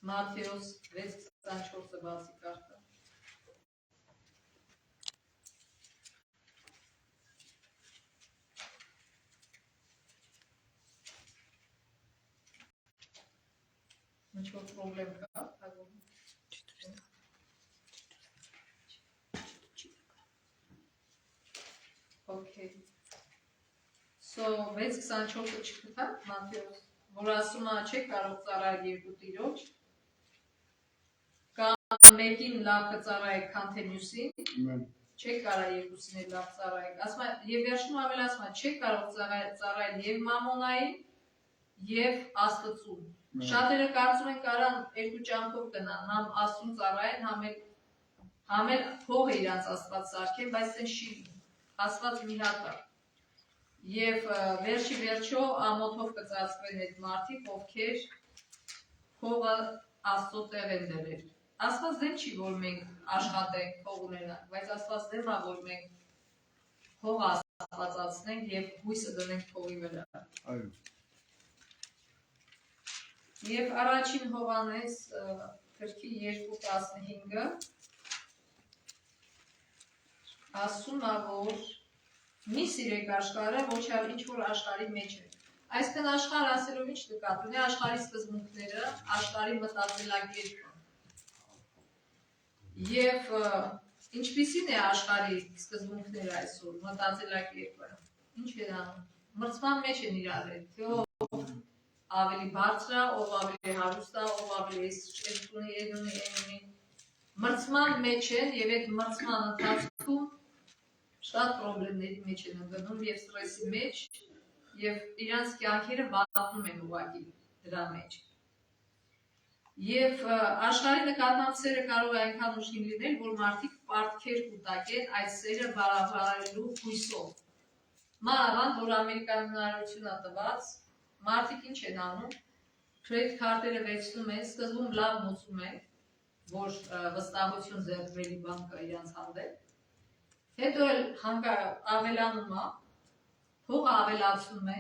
Մատթեոս 6:24-ը բացի կարգը։ Ինչ-որ պրոբլեմ կա, Okay. So 6:24-ը չգտա, Մատթեոս, որ ասում է չէ կարող ծառայել երկու տիրոջ, կամ մեկին լավ կծառայեք, քան թե մյուսին, չէ կարող երկուսին էլ լավ ծառայեք, ասում է, եւ վերջում ավել ասում է, չէ կարող ծառայել եւ մամոնային, եւ Աստծուն։ Շատերը կարծում են կարան երկու ճամփով գնան, համ Աստծուն ծառայեն, համ էլ փողը իրանց Աստված սարքեն, բայց այն չի Աստված մի հատ է։ Եվ վերջի վերջո ամոթով կծածկվեն այդ մարդիկ, ովքեր փողը Աստծո տեղ են դրել։ Աստված դեմ չի, որ մենք աշխատենք, փող ունենանք, բայց Աստված դեմ է, որ մենք փողը աստվածացնենք եւ հույսը դնենք փողի վրա։ Այո։ Եվ առաջին Հովհաննես գրքի 2:15-ը ասում է, որ մի սիրեք աշխարհը, ոչ էլ ինչ որ աշխարհի մեջ է։ Այսինքն աշխարհ ասելով ինչ նկատի ունի, աշխարհի սկզբունքները, աշխարհի մտածելակերպը։ Եվ ինչպիսին է աշխարհի սկզբունքները այսօր, մտածելակերպը։ Ինչ է անում։ Մրցման մեջ են իրար հետ, թե ով ավելի բարձր է, ով ավելի հարուստ է, ով ավելի ունի, մրցման մեջ են եւ այդ մրցման ընթացքում շատ պրոբլեմների մեջ են ընկնում եւ ստրեսի մեջ եւ իրանց կյանքերը վատնում են ուղղակի դրա մեջ։ Եվ աշխարհի նկատմամբ սերը կարող է այնքան ուժգին լինել, որ մարդիկ պարտքեր կուտակեն այդ սերը բավարարելու հույսով։ Մանավանդ, որ Ամերիկան հնարավորություն է տված, մարդիկ ինչ են անում, credit քարտերը վերցնում են, սկզբում լավ մոծում են, որ վստահություն ձեռքբերի բան կա իրանց հանդեպ, հետո էլ ավելանում է, փողը ավելացնում է,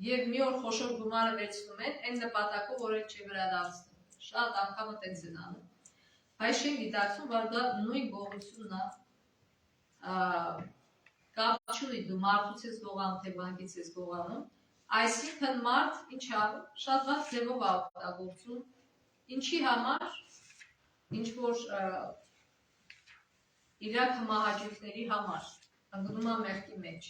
եւ մի օր խոշոր գումարը վերցնում են, այն նպատակով, որ այդ չի վերադարձնում։ Շատ անգամ այդպես են անում։ Բայց չեն գիտակցում, որ դա նույն գողությունն է, կապ չունի դու մարդուց ես գողանում, թե բանկից ես գողանում, այսինքն մարդ ինչ անում, շատ վատ ձևով է օգտագործում, ինչի համար, ինչ որ իրակ հմահաճույքների համար, ընկնում է մեղքի մեջ։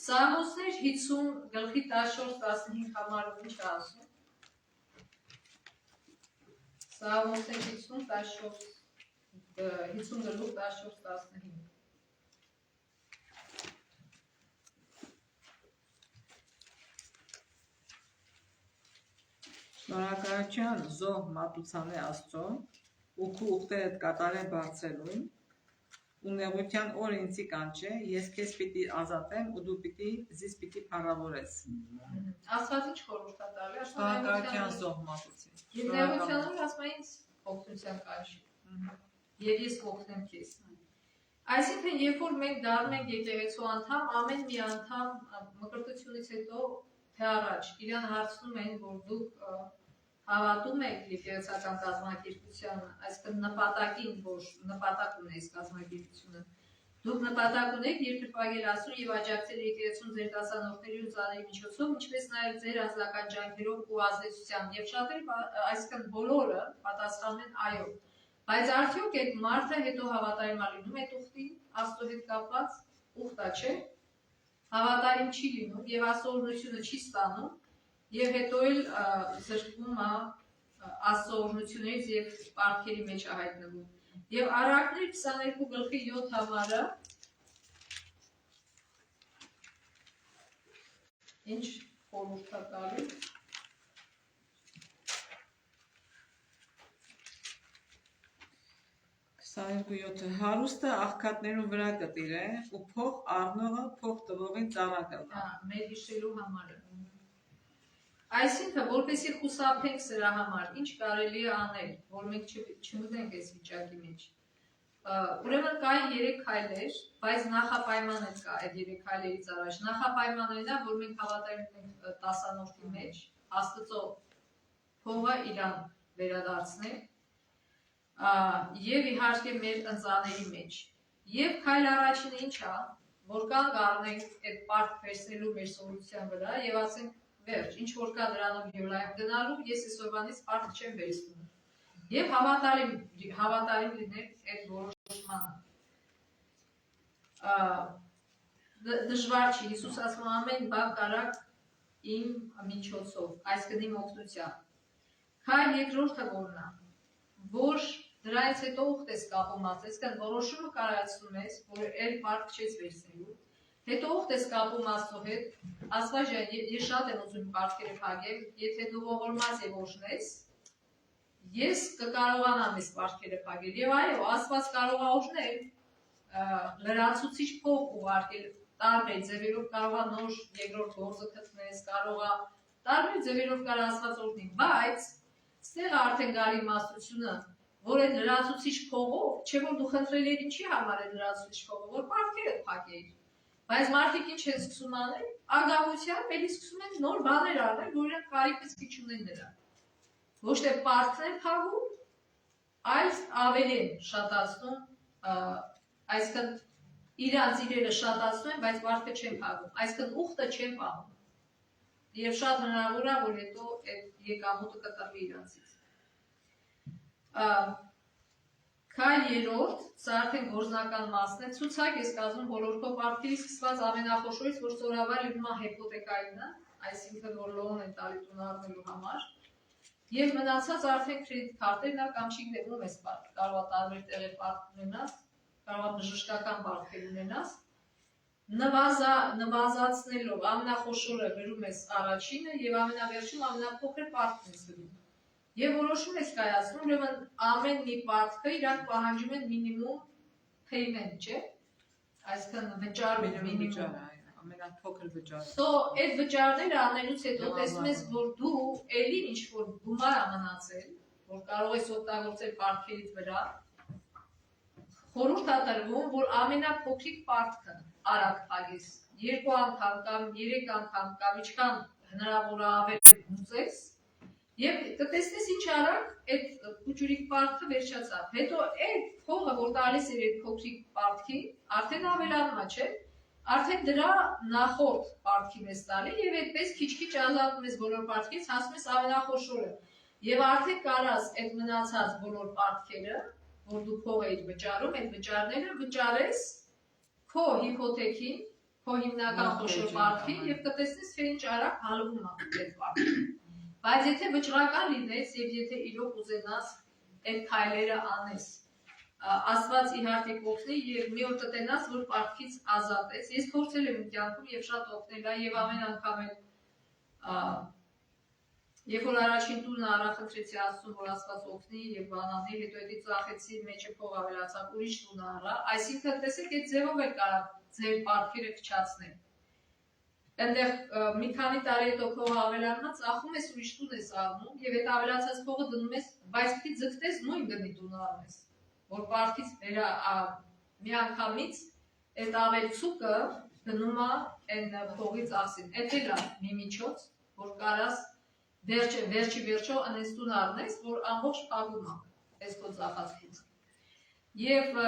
Սաղմոսներ 50 գլխի 14-15 համարով ինչ է ասում։ Սաղմոսներ 50 գլուխ 14-15։ Շնորհակալություն զոհ մատուցանե Աստծո, ու քու ուխտերդ կատարեն բարձելուն, ու նեղության օր ինձի կանչե, ես քեզ պիտի ազատեմ, ու դու զիս պիտի փառավորես։ Աստված ինչ խորհուրդ է տալի, շնորհակալություն զոհ մատուցի։ Եվ նեղության օր ասում է ինձ օգնության կանչի։ Եվ ես կօգնեմ քեզ։ Այսինքն, երբ որ մենք դառնում ենք եկեղեցու անդամ, ամեն մի անդամ մկրտությունից հետո թե առաջ իրան հարցնում են, որ դուք հավատում եք եկեղեցական կազմակերպությանը, այսինքն նպատակին, որ նպատակ ունես կազմակերպությունը, դուք նպատակ ունեք երկրպագել Աստծուն եւ աջակցել եկեղեցուն ձեր դասանորդների ու ծառերի միջոցով, ինչպես նաեւ ձեր ազգական ջանքերով ու ազդեցությամբ, եւ շատերը, այսինքն բոլորը պատասխանում են այո, բայց արդյոք այդ մարդը հետո հավատարիմ է լինում այդ ուխտին, Աստծո հետ կապված ուխտա չէ, հավատարիմ չի լինում եւ Աստծո օրհնությունը չի ստանում եւ հետո էլ զրկվում է Աստծո օրհնությունից եւ պարտքերի մեջ է հայտնվում։ Եվ Առակներ 22 գլխի 7 համարը ինչ խորհուրդ է տալիս։ 22:7 հարուստը աղքատներու վրա կտիրե ու փող առնողը փող տվողին ծառա կլա։ Մեր հիշելու համար է։ Այսինքն, որպեսզի խուսափենք սրա համար, ինչ կարելի է անել, որ մենք չմտնենք այս վիճակի մեջ։ Ուրեմն կային 3 քայլեր, բայց նախապայման է կա այդ 3 քայլերից առաջ։ Նախապայմանն է, որ մենք հավատարիմ ենք դասանորդի մեջ, Աստծո փողը իրան վերադարձնել եւ իհարկե մեր ընծաների մեջ։ Եվ քայլ առաջինը ինչ է, որ կանգ առնենք այդ պարտք վերցնելու մեր սովորության վրա եւ ասենք վերջ, ինչ որ կա դրանով յոլայում գնալու, ես այսօրվանից պարտք չեմ վերցնում։ Եվ հավատարիմ լինենք այդ որոշմանը։ Դժվար չի, Հիսուս ասում ամեն բան կարաք իմ միջոցով, այսինքն իմ օգնությամբ։ Քայլ երկրորդը որն է, որ դրանից հետո ուխտ ես կապում, այսինքն որոշումը կարողացնում ես, որ այլ պարտք չես վերցնելու, հետո ուխտ ես կապում Աստծո հետ, Աստված ջան, ես շատ եմ ուզում պարտքերը փակել, եթե դու ողորմած եւ օժնես, ես կկարողանամ այս պարտքերը փակել։ Եվ այո, Աստված կարող է օժնել, լրացուցիչ փող ուղարկել, տարբեր ձևերով կարող է նոր երկրորդ գործը գտնես, կարող է տարբեր ձևերով կարող Աստված օժնի, բայց ստեղ արդեն գալի իմաստությունը, որ այդ լրացուցիչ փողով, չէ որ դու խնդրել ես ինչի համար է լրացուցիչ փողը, որ պարտքերը փակեիր։ Բայց մարդիկ ինչ են սկսում անել, ագահությամբ էլի սկսում են նոր բաներ անել, որ իրենք կարիքից քիչ ունեն դրա։ Ոչ թե պարտքն են փակում, այլ ավելի են շատացնում, այսինքն իրանց իրերը շատացնում են, բայց պարտքը չեն փակում, այսինքն ուխտը չեն պահում։ Եվ շատ հնարավոր է, որ հետո այդ եկամուտը կտրվի իրանցից։ Քայլ երրորդ, սա արդեն գործնական մասն է, ցուցակ ես կազմում բոլորքով պարտքերի սկսված ամենախոշորից, որ սովորաբար լինում է հիպոթեկային է, այսինքն որ լոն են տալի տուն առնելու համար, եւ մնացած արդեն կրեդիտ քարտերն է կամ չի դեպքում ես պարտք, կարող է տարբեր տեղեր պարտք ունենաս, կարող է բժշկական պարտքեր ունենաս, նվազացնելով ամենախոշորը գրում ես առաջինը եւ ամենավերջում ամենափոքր պարտքն ես գրում։ Եվ որոշում ես կայացնում, ուրեմն ամեն մի պարտքը իրանք պահանջում են մինիմում payment, չէ՞։ Այսինքն վճարում մինիմում ամենափոքր վճարը։ So այդ վճարները անելուց հետո տեսնում ես, որ դու էլի ինչ որ գումար ա մնացել, որ կարող ես օգտագործել պարտքերից վրա, խորհուրդ ա տրվում, որ ամենափոքրիկ պարտքը արագ փակես, 2 անգամ կամ 3 անգամ կամ ինչքան հնարավոր է ավել ուզես, եւ կտեսնես ինչ արագ այդ փոքրիկ պարտքը վերջացավ։ Հետո այդ փողը, որ տալիս էր այդ փոքրիկ պարտքի, արդեն ավելանում է, չէ՞։ Արդեն դրա նախորդ պարտքին ես տալի եւ այդպես քիչ-քիչ ազատում ես բոլոր պարտքից, հասնում ես ամենախոշորը։ Եվ արդեն կարաս այդ մնացած բոլոր պարտքերը, որ դու փող էիր վճարում, այդ վճարները վճարես քո հիփոթեքին, քո հիմնական խոշոր պարտքին եւ կտեսնես, թե ինչ արագ հալվում է այդ պարտքը։ Բայց եթե վճռական լինես եւ եթե իրոք ուզենաս այդ քայլերը անես, Աստված իհարկե կօգնի եւ մի օր կտենաս, որ պարտքից ազատ ես։ Ես փորձել եմ կյանքում եւ շատ օգնել եմ եւ ամեն անգամ երբ որ առաջին տունը առախնդրեցի Աստծուն, որ Աստված օգնի եւ բանանի, հետո էդի ծախեցի մեջը փող ավելացավ, ուրիշ տունը առա, այսինքն տեսեք այդ ձևով է կարող ձեր պարտքերը քչացնել։ Այնտեղ մի քանի տարի հետո փողը ավելանա, ծախում ես ուրիշ տուն ես առնում եւ այդ ավելացած փողը դնում ես, բայց պիտի ձգտես նույն գնի տունը առնես, որ պարտքից միանգամից այդ ավելցուկը գնում է այն փողի ծախսին։ Այդ էլ է մի միջոց, որ կարաս վերջի անես տուն առնես, որ ամբողջ փակում է այս քո ծախածքից։ Եվ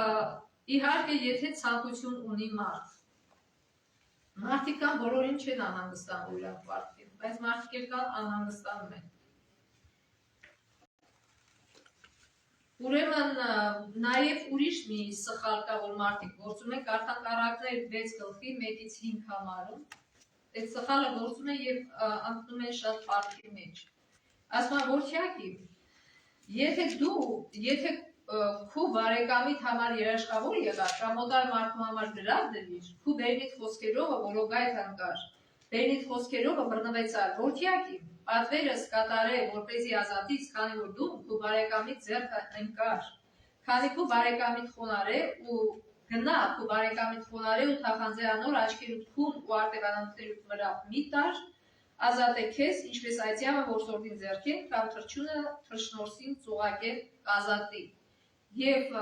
իհարկե եթե ցանկություն ունի մարդ, մարդիկ կան բոլորին չեն անհանգստանում իրանք պարտքին, բայց մարդիկ կան անհանգստանում են։ Ուրեմն նաև ուրիշ մի սխալ կա, որ մարդիկ գործում են կարթանկարակներ 6 գլխի 1-ից 5 համարում, այդ սխալը գործում են եւ ընկնում են շատ պարտքի մեջ։ Ասում եմ, որքյակի, եթե քու բարեկամիդ համար երաշխավոր եղար, կամ օտար մարդու համար դրավ դրիր, քու բերնիդ խոսքերովը որոգայթ անկար, բերնիդ խոսքերովը բռնվեցար, որքյակի, պատվերս կատարե, որպեսզի ազատից, քանի որ դու քու բարեկամիդ ձեռքը ընկար, քանի քու բարեկամիդ խոնարե ու գնա քու բարեկամիդ խոնարե ու թախանձե անոր աչքերուդ քուն ու արտևանանքներուդ վրա մի տար, ազատ է քեզ, ինչպես այծյամը որսորդին ձեռքին, կամ թրջունը թրջնորսին ծուղակեն կազատի։ Եվ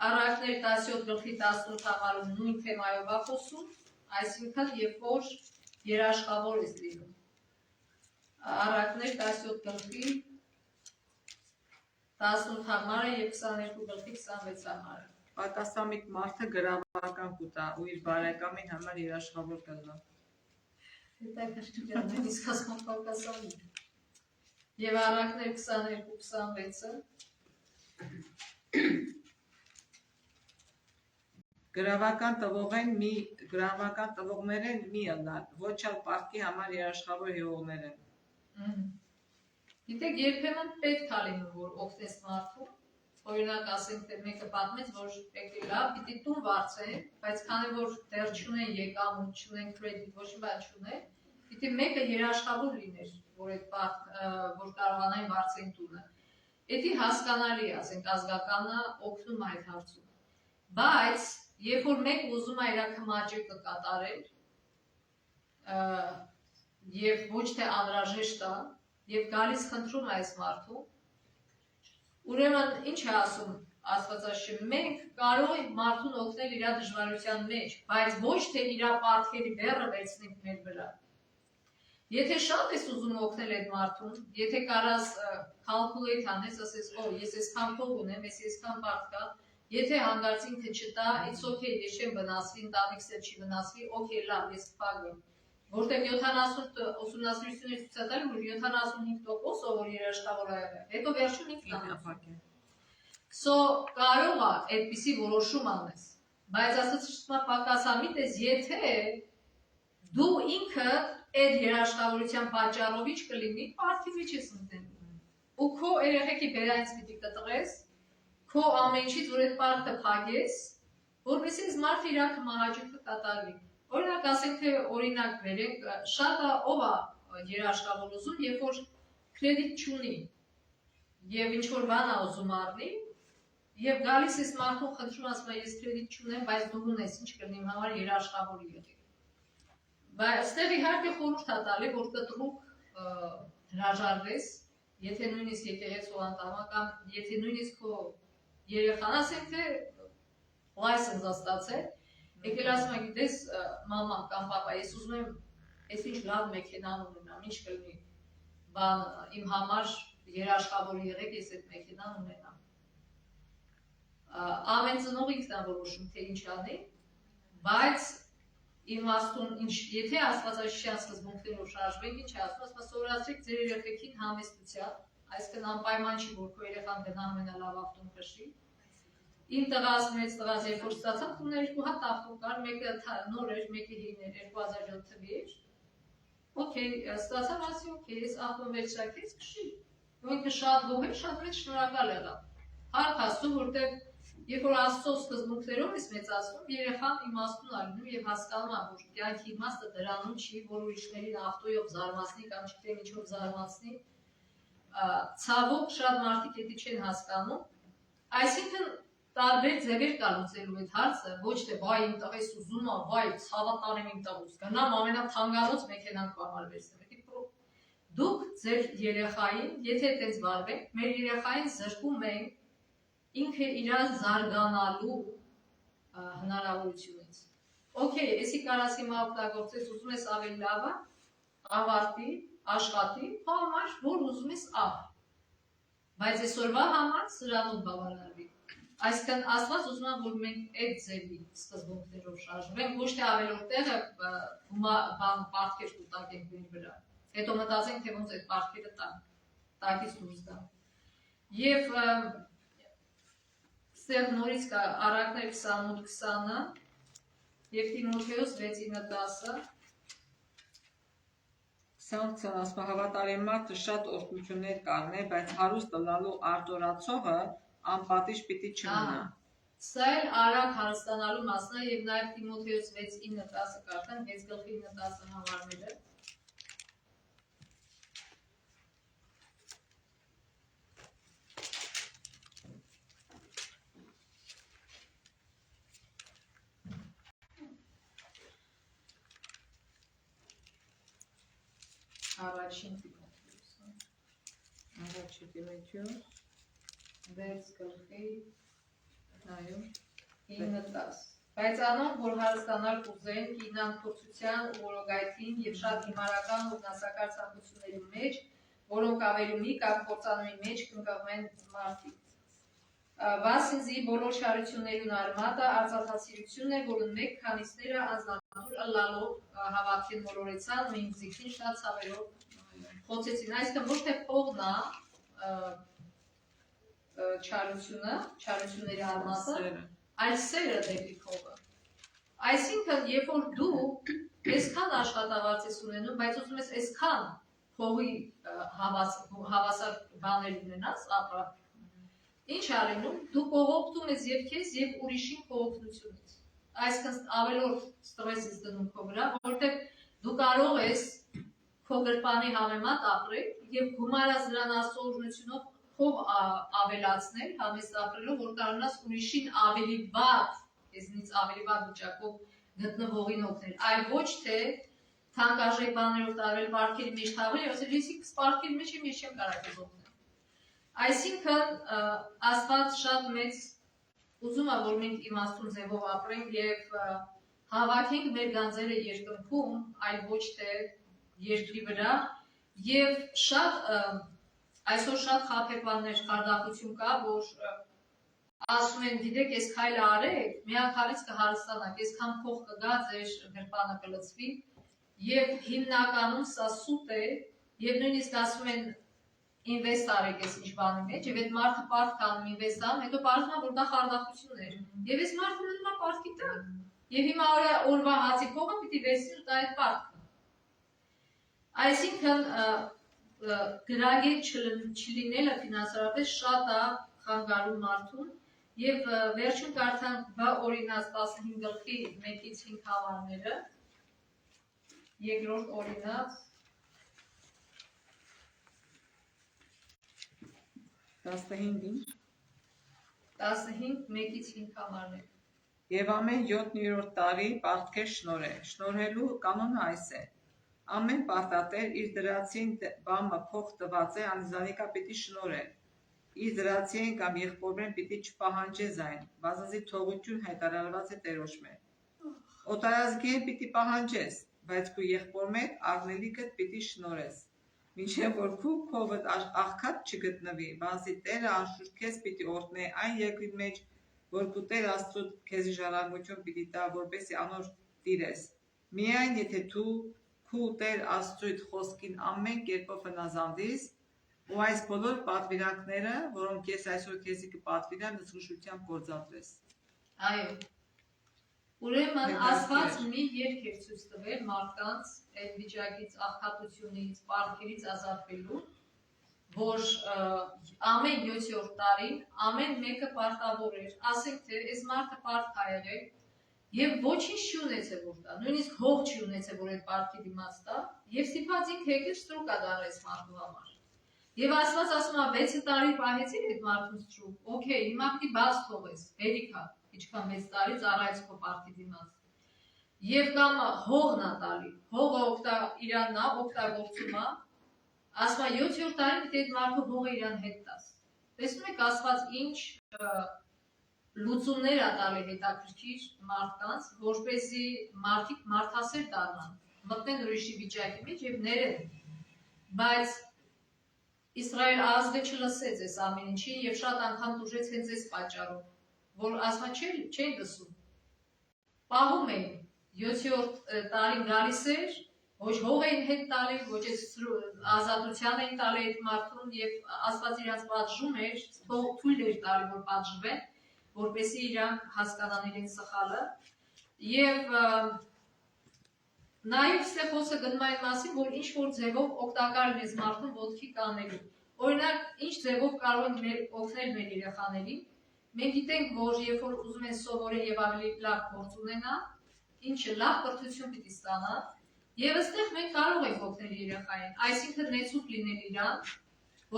առակներ 17 գլխի 18 համարում նույն թեմայով է խոսում, այսինքն երբ որ երաշխավոր ես լինում։ Առակներ 17 գլխի 18 համարը եւ 22 գլխի 26 համարը։ Պակասամիտ մարդը գրավական կուտա ու իր բարեկամի համար երաշխավոր կլնա։ Դա քաշքան է, իսկ ասում պակասամի։ Եվ առակներ 22-26-ը Գրավական տվողներեն մի ըլլալ, ոչ ալ պարտքի համար երաշխավոր հեղողներ են։ Գիտեք, երբեմն պետք է լինում, որ օգնես մարդու, օրինակ ասենք, թե մեկը պատմեց, որ եկել լավ, պիտի տուն վարձեն, բայց քանի որ դեռ չունեն եկամուտ, չունեն կրեդիտ, ոչ մի բան չունեն, պիտի մեկը երաշխավոր լիներ, որ կարողանային վարձեն տունը։ Էդի հասկանալի, ասենք, ազգականը օգնում այդ հարցում։ Բայց երբ որ մեկ ուզում է իր քմաճեկը կատարել, եւ ոչ թե անհրաժեշտ է, եւ գալիս խնդրում է այս մարդու, ուրեմն ինչ է ասում Աստվածաշունչը, մենք կարող ենք մարդուն օգնել իր դժվարության մեջ, բայց ոչ թե իր պարտքերի բեռը վերցնենք մեր վրա։ Եթե շատ ես ուզում օգնել այդ մարդուն, եթե կարաս calculate անես, ասես, ես այսքան փող ունեմ, ես այսքան պարտք կա, եթե հանգարց ինքը չտա, it's okay, ես չեմ վնասվի, ընտանիքս էլ չի վնասվի, okay, լավ, ես կփակեմ։ Որտեղ 70 ուսումնասիրություններ ցույց տալի, որ 75%-ը որ երաշխավոր է եղել, հետո վերջում ինքն է փակել։ So կարող է այդպիսի որոշում անես, բայց ասացի պակասամիտ ես, եթե դու ինքը այդ երաշխավորության պատճառով ինչ կլինի, պարտքի մեջ ես մտնում։ Ու քո երեխեքի բերանից պիտի կտրես, քո ամեն ինչից որ այդ պարտքը փակես, որովհետեւ այս մարդը իր մահաճույքը կատարվի։ Օրինակ ասենք թե օրինակ վերենք, շատը ով է երաշխավոր ուզում, երբ որ կրեդիտ չունի եւ ինչ որ բան է ուզում առնի, եւ գալիս էս մարդուն խնդրում ասում է ես կրեդիտ չունեմ, բայց դու ունես, ինչ կլինի իմ համար երաշխավոր եղի։ Բայց այստեղ իհարկե խորհուրդ է տալի, որ կտրուկ հրաժարվես, եթե նույնիսկ եկեղեցու անդամը կամ եթե նույնիսկ քո երեխան ասենք թե լայսենս ստացել, եկել ասում է գիտես մամա կամ պապա, ես ուզում եմ այսինչ լավ մեքենան ունենամ, ինչ կլինի, բան իմ համար երաշխավոր եղեք, ես այդ մեքենան ունենամ։ Ամեն ծնող ինքն է որոշում, թե ինչ անի, բայց իմաստուն ինչ, եթե Աստվածաշունչյան սկզբունքներով շարժվենք, ինչ է ասում, սովորացրեք ձեր երեխեքին համեստությամբ, այսինքն անպայման չի, որ քո երեխան գնա ամենալավ ավտոն քշի։ Իմ տղաս, մեծ տղաս, երբ որ ստացավ, տունը երկու հատ ավտո կար, մեկը նոր էր, մեկը հին էր, 2007 թվի էր։ Okay, ստացավ, ասի, okay, ես ավտոն վերջրակեց, քշի։ Ու ինքը շատ գոհ էր, շատ մեծ շնորհակալ եղավ։ Հարկ Աստծո, որտեղ երբ որ Աստծո սկզբունքներով ես մեծացնում, երեխան իմաստուն ալնում եւ հասկանում է, որ կյանքի իմաստը դրանում չի, որ ուրիշներին ավտոյով զարմացնի կամ չգիտեմ ինչով զարմացնի։ Ցավոք շատ մարդիկ դա չեն հասկանում։ Այսինքն տարբեր ձևեր կա լուծելու այդ հարցը, ոչ թե վայ իմ տղես ուզում է, վայ ցավա տանեմ իմ տղուս, գնամ ամենաթանկարոց մեքենան կամար վերցնեմ։ Դուք ձեր երեխային, եթե այդպես վարվեք, մեր երեխային զրկում ենք ինքը իրան զարգանալու հնարավորությունից։ Okay, եսի կարաս հիմա օգտագործես, ուզում ես ավելի լավը, ավարտի, աշխատի, քո համար, որ ուզում ես ավ։ Բայց այսօրվա համար սրանով բավարարվի։ Այսինքն Աստված ուզում է, որ մենք այդ ձևի սկզբունքներով շարժվենք, ոչ թե ավելորդ տեղը բան պարտքեր կուտակենք մեր վրա։ Հետո մտածենք, թե ոնց այդ պարտքերը տակից դուրս գան։ Եվ ստեղ նորից կա առակներ 28-20-ը եւ Տիմոթեոս 6-9-10-ը։ 20 ասում հավատարիմ մարդը շատ օրհնություններ կառնե, բայց հարուստ լալու արտորացողը անպատիժ պիտի չմնա։ Սա էլ արագ հարստանալու մասն է եւ նաեւ Տիմոթեոս 6-9-10-ը կարդան, 6 գլխի 9-10 համարները։ Առաջին Տիմոթեոս 6 գլխի այո 9-10 Բայց անոնք, որ հարստանալ կուզեն, կինան փորձության ու որոգայթին եւ շատ հիմարական ու վնասակար ցանկությունների մեջ, որոնք ավելի մի կամ կործանումի մեջ կընկղմեն մարդիկ։ Վասինզի բոլոր չարություններուն արմատը արծաթասիրությունն է, որն մեկ քանիսները անձնատուր ըլլալով հավաքեն մոլորեցան ու իմ զիքին շատ ցավերով խոցեցին։ Այսինքն ոչ թե փողն է չարությունների արմատը, այլ սերը դեպի փողը։ Այսինքն, երբ որ դու այսքան աշխատավարձ ես ունենում, բայց ուզում ես այսքան փողի հավասար բաներ ունենաս, ապա ինչ արինում, դու կողոպտում ես և քեզ և ուրիշին կողոպտությունից։ Այսինքն ավելորդ ստրես ես դնում քո վրա, որտեղ դու կարող ես քո գրպանի համեմատ ապրել և գումարած դրան Աստծո օրհնությունով փող ավելացնել, համեստ ապրելով, որ կարողանաս ուրիշին ավելի վատ, քեզնից ավելի վատ վիճակով գտնվողին օգնել, այլ ոչ թե թանկարժեք բաներով տարվել պարտքերի մեջ թաղել, եւ ասել ես պարտքերի մեջ եմ, ես չեմ կարող քեզ օգնել։ Այսինքն Աստված շատ մեծ ուզում է, որ մենք իմաստուն ձևով ապրենք եւ հավաքենք մեր գանձերը երկնքում, այլ ոչ թե երկրի վրա, եւ շատ այսօր շատ խաբեբաններ խարդախություն կա, որ ասում են, գիտեք, այս քայլը արեք, միանգամից կհարստանաք, այսքան փող կգա, ձեր գրպանը կլցվի, եւ հիմնականում սա սուտ է, եւ նույնիսկ ասում են ինվեստ արեք այս ինչ բանի մեջ, եւ այդ մարդը պարտք անում ինվեստ անում, հետո պարզվում է, որ դա խարդախություն էր, եւ այս մարդը մնում է պարտքի տակ, եւ հիմա օրվա հացի փողը պիտի վերցնի ու տա այդ պարտքը։ Այսինքն գրագետ չլինելը ֆինանսարապես շատ է խանգարում մարդուն, եւ վերջում կարդանք Բ օրինաց 15 գլխի 1-ից 5 համարները, երկրորդ օրինաց 15-ին 15 1-ից 5 համարներ։ Եվ ամեն 7-րդ տարի պարտքեր շնորհե։ Շնորհելու կանոնը այս է. ամեն պարտատեր իր դրացին բամը փող տված է, անիզանիկա պիտի շնորհե։ Իր դրացին կամ եղբորմեն պիտի չպահանջե զայն, բազազի թողություն հայտարարված է տերոշմե։ Օտարազգին պիտի պահանջես, բայց քու եղբորմեն առնելիքդ պիտի շնորհես։ Մինչև որ քու փողդ աղքատ չգտնվի, բազի Տերը անշուշտ քեզ պիտի օրհնե այն երկրի մեջ, որ քու Տեր Աստծո քեզի ժառանգություն պիտի տա, որպեսզի անոր տիրես։ Միայն եթե դու քու Տեր Աստծոյդ խոսքին ամեն կերպով հնազանդիս, ու այս բոլոր պատվիրանքները, որոնք ես այսօր քեզի կպատվիրեմ, զգուշությամբ գործադրես։ Այո։ Ուրեմն Աստված մի երկ էր ցույց տվել մարդկանց այդ վիճակից, աղքատությունից, պարտքերից ազատվելու, որ ամեն 7-րդ տարին ամեն մեկը պարտավոր էր, ասենք թե այս մարդը պարտք ա եղել եւ ոչինչ չի ունեցել որ տա, նույնիսկ հող չի ունեցել որ այդ պարտքի դիմաց տա, եւ ստիպված ինքը եկել ստրուկ ա դարել այս մարդու համար։ Եվ Աստված ասում է 6 տարի պահեցիր այդ մարդուն ստրուկ, օքեյ, հիմա պիտի բաց թողես, հերիքա, ինչքան 6 տարի ծառայեց քո պարտքի դիմաց։ Եվ կամ հողն ա տալի, հողը իրանն ա օգտագործում ա, ասում է 7-րդ տարին պիտի այդ մարդու հողը իրան հետ տաս։ Տեսնում եք Աստված ինչ լուծումներ ա տալի հետաքրքիր մարդկանց, որպեսզի մարդիկ մարդասեր դառնան, մտնեն ուրիշի վիճակի մեջ եւ ներեն։ Բայց Իսրայել ազգը չլսեց այս ամեն ինչին եւ շատ անգամ տուժեց հենց այս պատճառով, որ ասма չէին լսում։ Պահում էին 7-րդ տարին գալիս էր, ոչ հող էին հետ տալի, ոչ ազատության էին տալի այդ մարդուն եւ Աստված իրանց պատժում էր, թույլ էր տալի որ պատժվեն, որպեսզի իրանք հասկանան իրենց սխալը եւ Նաև Ստեփոսը գնում այն մասին, որ ինչ որ ձևով օգտակար լինես մարդուն ոտքի կանելու։ Օրինակ, ինչ ձևով կարող ենք օգնել մեր երեխաներին։ Մենք գիտենք, որ երբ որ ուզում են սովորել եւ ավելի լավ գործ ունենա, ինչը լավ կրթություն պիտի ստանա, եւ այստեղ մենք կարող ենք օգնել երեխային, այսինքն նեցուկ լինել իրան,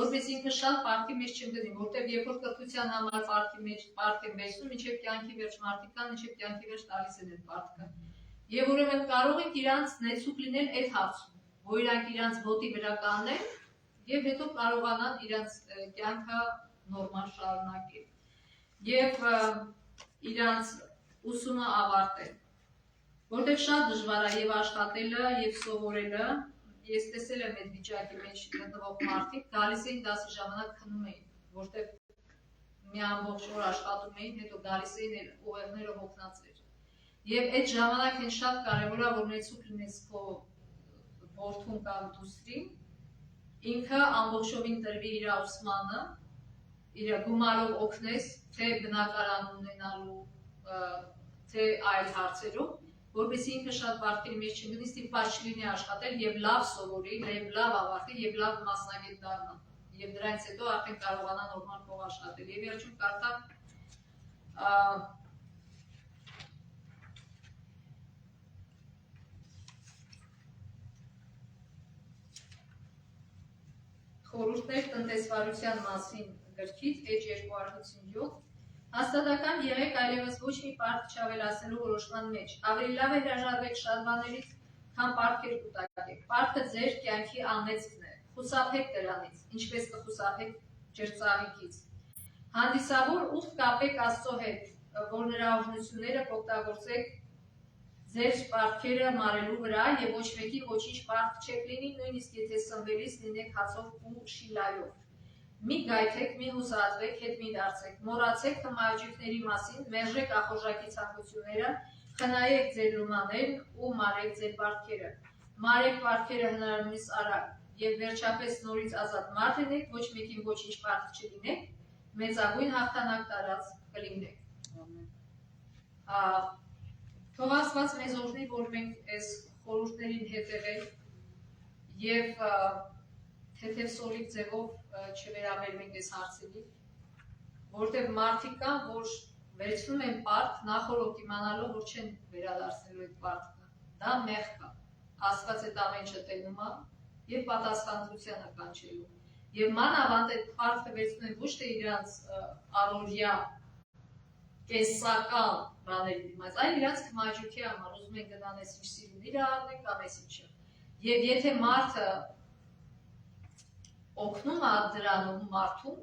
որպես ինքը շատ պարտքի մեջ չընկնի, որտեղ երբ որ կրթության համար պարտքի մեջ պարտք են վերցնում, մինչեւ կյանքի վերջ մարդիկան, մինչեւ կյանքի վերջ տալիս են այդ պարտքը։ Եվ ուրեմն կարող ենք իրանց նեցուկ լինել այդ հարցում, որ իրանք իրանց ոտի վրա կանեն եւ հետո կարողանան իրանց կյանքը նորմալ շարունակել եւ իրանց ուսումը ավարտել, որտեղ շատ դժվար է եւ աշխատելը եւ սովորելը ես տեսել եմ այդ վիճակի մեջ գտնվող մարդիկ գալիս էին 10 ժամանակ քնում էին, որտեղ մի ամբողջ օր աշխատում էին, հետո գալիս էին ուղեղները հոգնածեր։ Եվ այդ ժամանակ այն շատ կարևոր է, որ նեցուկ լինես քո որդուն կամ դուստրին, ինքը ամբողջովին տրվի իր ուսմանը, իր գումարով օգնես, թե բնակարան ունենալու, թե այլ հարցերում, որպեսզի ինքը շատ բարդերի մեջ չընկնի, ստիպված չլինի աշխատել եւ լավ սովորի, եւ լավ ավարտի եւ լավ մասնագետ դառնա։ Եվ դրանից հետո արդեն կարողանա նորմալ փող աշխատել։ Եվ վերջում կարծա խորհուրդներ տնտեսվարության մասին գրքից H 257 հաստատական եղեք այլևս ոչ մի պարտք չավելացնելու որոշման մեջ։ Ավելի լավ է հրաժարվեք շատ բաներից, քան պարտքեր կուտակեք։ Պարտքը ձեր կյանքի անեծքն է։ Խուսափեք դրանից, ինչպես կխուսափեք ջրծաղիկից։ Հանդիսավոր ուխտ կապեք Աստծո հետ, որ նրա օրհնությունները կօգտագործեք ձեր պարտքերը մարելու վրա եւ ոչ մեկի ոչինչ պարտք չեք լինի, նույնիսկ եթե սնվելիս լինեք հացով ու շիլայով։ Մի գայթեք, մի հուսահատվեք, հետ մի դարձեք, մոռացեք հմայաջիկների մասին, մերժեք ախորժակի ցանկությունները, խնայեք ձեր լումաներն ու մարեք ձեր պարտքերը։ Մարեք պարտքերը հնարավորինս արագ եւ վերջապես նորից ազատ մարդ լինեք, ոչ մեկին ոչինչ պարտք չլինեք, մեծագույն հաղթանակ տարած կլինեք։ Թող Աստված մեզ օրհնի, որ մենք այս խորհուրդներին հետևենք եւ թեթև սոլիկ ձևով չվերաբերվենք այս հարցերին, որտեղ մարդիկ կան, որ վերցնում են պարտք նախորդ իմանալով, որ չեն վերադարձնելու այդ պարտքը։ Դա մեղք է։ Աստված այդ ամենը տենում է եւ պատասխանատվությանը կանչելու։ Եվ մանավանդ այդ պարտքը վերցնում են ոչ թե իրանց առօրյա կեսական բաների դիմաց, այլ իրանց հմայջուքի համար, ուզում են գնան այս ինչ սիրուն իր առնեն կամ այս ինչը։ Եվ եթե մարդը օգնում է դրանում մարդուն,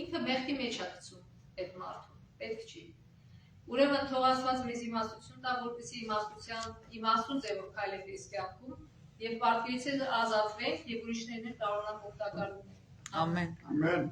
ինքը մեղքի մեջ է գցում այդ մարդուն, պետք չի։ Ուրեմն թող Աստված մեզ իմաստություն տա, որպեսզի իմաստուն ձևով քայլենք այս կյանքում եւ պարտքերից ազատվենք եւ ուրիշներն էլ կարողանան օգտակար լինել։ Ամեն։ Ամեն։